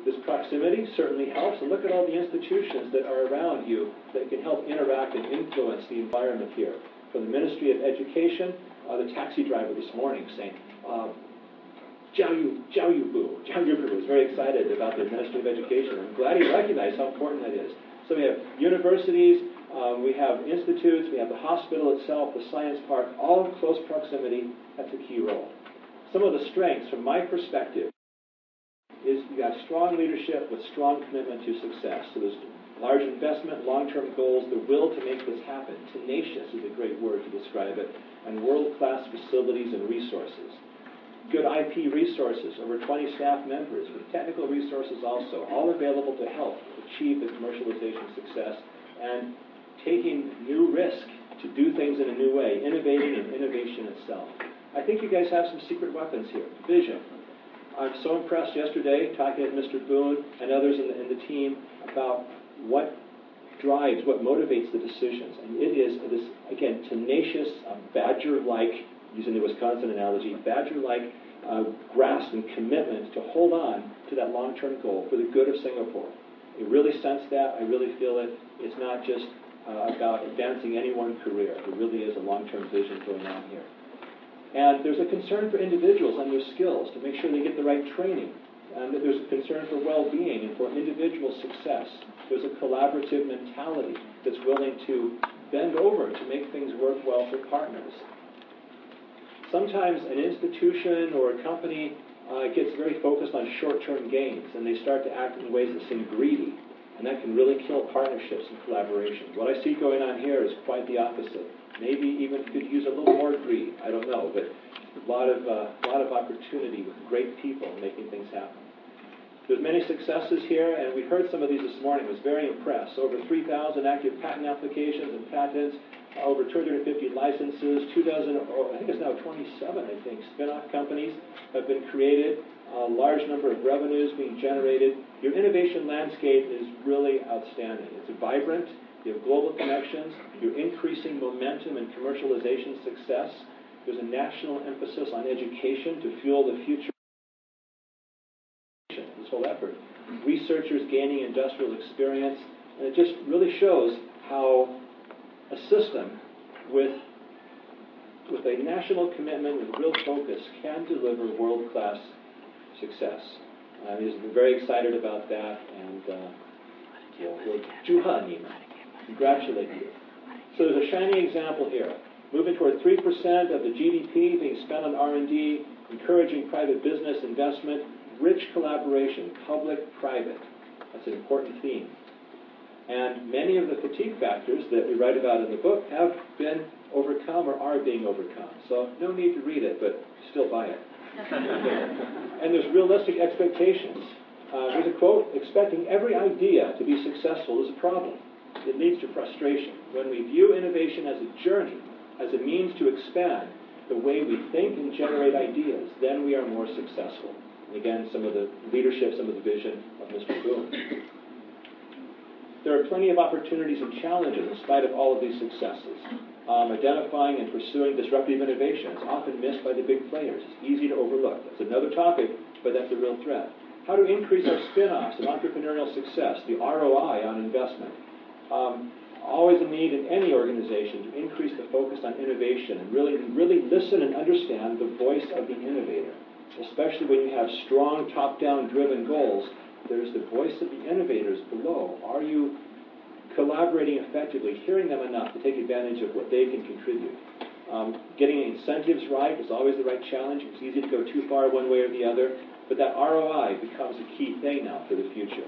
This proximity certainly helps, and look at all the institutions that are around you that can help interact and influence the environment here. From the Ministry of Education, the taxi driver this morning saying, Jiao Yu Bu was very excited about the Ministry of Education. I'm glad he recognized how important that is. So we have universities, we have institutes, we have the hospital itself, the science park, all in close proximity. That's a key role. Some of the strengths, from my perspective, is you got strong leadership with strong commitment to success. So there's large investment, long-term goals, the will to make this happen. Tenacious is a great word to describe it, and world-class facilities and resources. Good IP resources, over 20 staff members, with technical resources also, all available to help achieve the commercialization success, and taking new risk to do things in a new way, innovating and innovation itself. I think you guys have some secret weapons here. Vision. I'm so impressed yesterday talking with Mr. Boone and others in the team about what drives, what motivates the decisions. And it is this, again, tenacious, badger-like, using the Wisconsin analogy, badger-like grasp and commitment to hold on to that long-term goal for the good of Singapore. I really sense that. I really feel it. It's not just about advancing any one career. There really is a long-term vision going on here. And there's a concern for individuals and their skills to make sure they get the right training. And that there's a concern for well-being and for individual success. There's a collaborative mentality that's willing to bend over to make things work well for partners. Sometimes an institution or a company gets very focused on short-term gains, and they start to act in ways that seem greedy. And that can really kill partnerships and collaboration. What I see going on here is quite the opposite. Maybe even could use a little more greed. I don't know, but a lot of opportunity with great people making things happen. There's many successes here, and we heard some of these this morning. I was very impressed. Over 3,000 active patent applications and patents, over 250 licenses, 2 dozen, or I think it's now 27, I think, spin-off companies have been created, a large number of revenues being generated. Your innovation landscape is really outstanding. It's vibrant. You have global connections. You're increasing momentum and commercialization success. There's a national emphasis on education to fuel the future. This whole effort. Researchers gaining industrial experience. And it just really shows how a system with a national commitment, with real focus, can deliver world-class success. We're very excited about that, and we'll congratulate you. So there's a shining example here. Moving toward 3% of the GDP being spent on R&D, encouraging private business investment, rich collaboration, public-private. That's an important theme. And many of the fatigue factors that we write about in the book have been overcome or are being overcome. So no need to read it, but still buy it. And there's realistic expectations. There's a quote, expecting every idea to be successful is a problem. It leads to frustration. When we view innovation as a journey, as a means to expand the way we think and generate ideas, then we are more successful. And again, some of the leadership, some of the vision of Mr. Boone. There are plenty of opportunities and challenges in spite of all of these successes. Identifying and pursuing disruptive innovation is often missed by the big players. It's easy to overlook. That's another topic, but that's a real threat. How to increase our spin-offs and entrepreneurial success, the ROI on investment. Always a need in any organization to increase the focus on innovation and really listen and understand the voice of the innovator. Especially when you have strong top-down driven goals, there's the voice of the innovators below. Are you collaborating effectively, hearing them enough to take advantage of what they can contribute? Getting incentives right is always the right challenge. It's easy to go too far one way or the other, but that ROI becomes a key thing now for the future.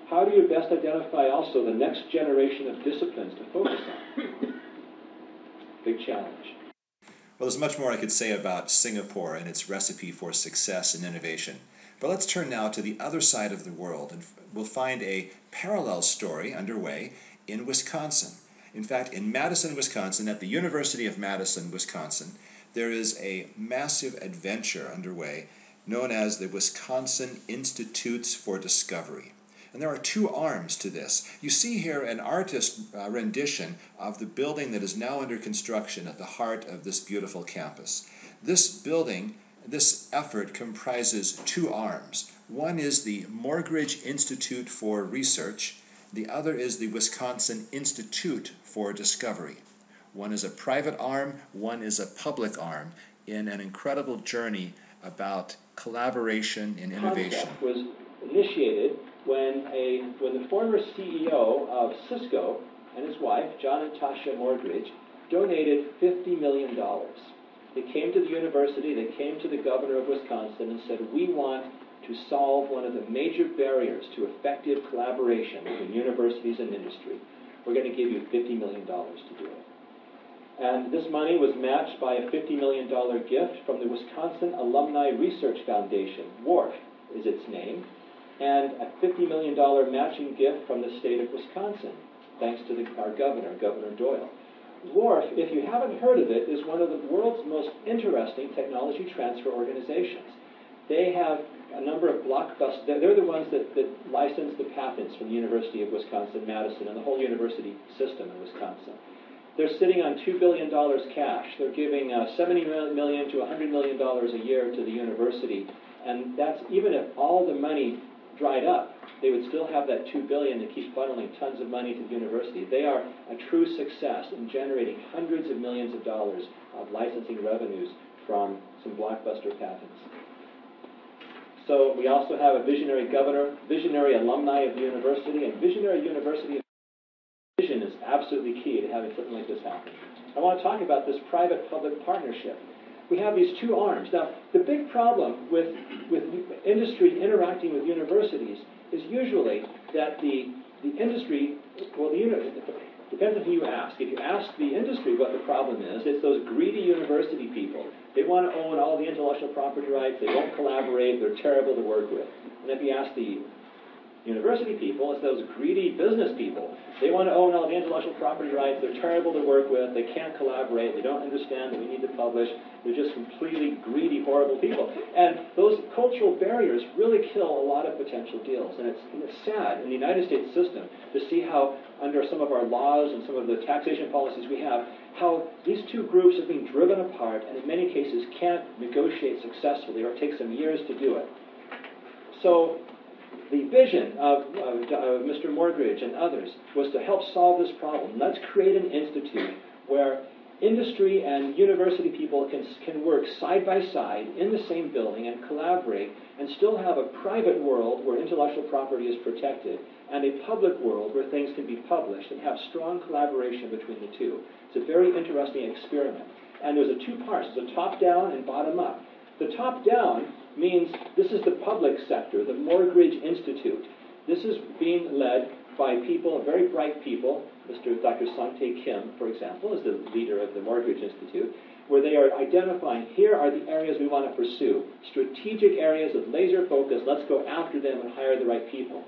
How do you best identify also the next generation of disciplines to focus on? Big challenge. Well, there's much more I could say about Singapore and its recipe for success and innovation. But let's turn now to the other side of the world, and we'll find a parallel story underway in Wisconsin. In fact, in Madison, Wisconsin, at the University of Madison, Wisconsin, there is a massive adventure underway known as the Wisconsin Institutes for Discovery. And there are two arms to this. You see here an artist rendition of the building that is now under construction at the heart of this beautiful campus. This building, this effort comprises two arms. One is the Morgridge Institute for Research. The other is the Wisconsin Institute for Discovery. One is a private arm, one is a public arm in an incredible journey about collaboration and innovation. Concept was initiated when the former CEO of Cisco and his wife, John and Tasha Morgridge, donated $50 million. They came to the university, they came to the governor of Wisconsin and said, we want to solve one of the major barriers to effective collaboration between universities and industry. We're going to give you $50 million to do it. And this money was matched by a $50 million gift from the Wisconsin Alumni Research Foundation. WARF is its name. And a $50 million matching gift from the state of Wisconsin, thanks to our governor, Governor Doyle. WARF, if you haven't heard of it, is one of the world's most interesting technology transfer organizations. They have a number of blockbusters. They're the ones that license the patents from the University of Wisconsin-Madison and the whole university system in Wisconsin. They're sitting on $2 billion cash. They're giving $70 million to $100 million a year to the university. And that's even if all the money dried up, they would still have that $2 billion to keep funneling tons of money to the university. They are a true success in generating hundreds of millions of dollars of licensing revenues from some blockbuster patents. So we also have a visionary governor, visionary alumni of the university, and visionary university vision is absolutely key to having something like this happen. I want to talk about this private-public partnership. We have these two arms. Now, the big problem with industry interacting with universities is usually that the industry, well, it depends on who you ask. If you ask the industry what the problem is, it's those greedy university people. They want to own all the intellectual property rights. They won't collaborate. They're terrible to work with. And if you ask the university people, it's those greedy business people. They want to own all the intellectual property rights. They're terrible to work with. They can't collaborate. They don't understand that we need to publish. They're just completely greedy, horrible people. And those cultural barriers really kill a lot of potential deals. And it's sad in the United States system to see how, under some of our laws and some of the taxation policies we have, how these two groups are being driven apart and in many cases can't negotiate successfully, or it takes them years to do it. So the vision of Mr. Morgridge and others was to help solve this problem. Let's create an institute where industry and university people can work side by side in the same building and collaborate and still have a private world where intellectual property is protected and a public world where things can be published and have strong collaboration between the two. It's a very interesting experiment. And there's two parts. There's a top-down and bottom-up. The top-down means this is the public sector, the Morgridge Institute. This is being led by people, very bright people. Dr. Sangtae Kim, for example, is the leader of the Morgridge Institute, where they are identifying, here are the areas we want to pursue, strategic areas of laser focus, let's go after them and hire the right people.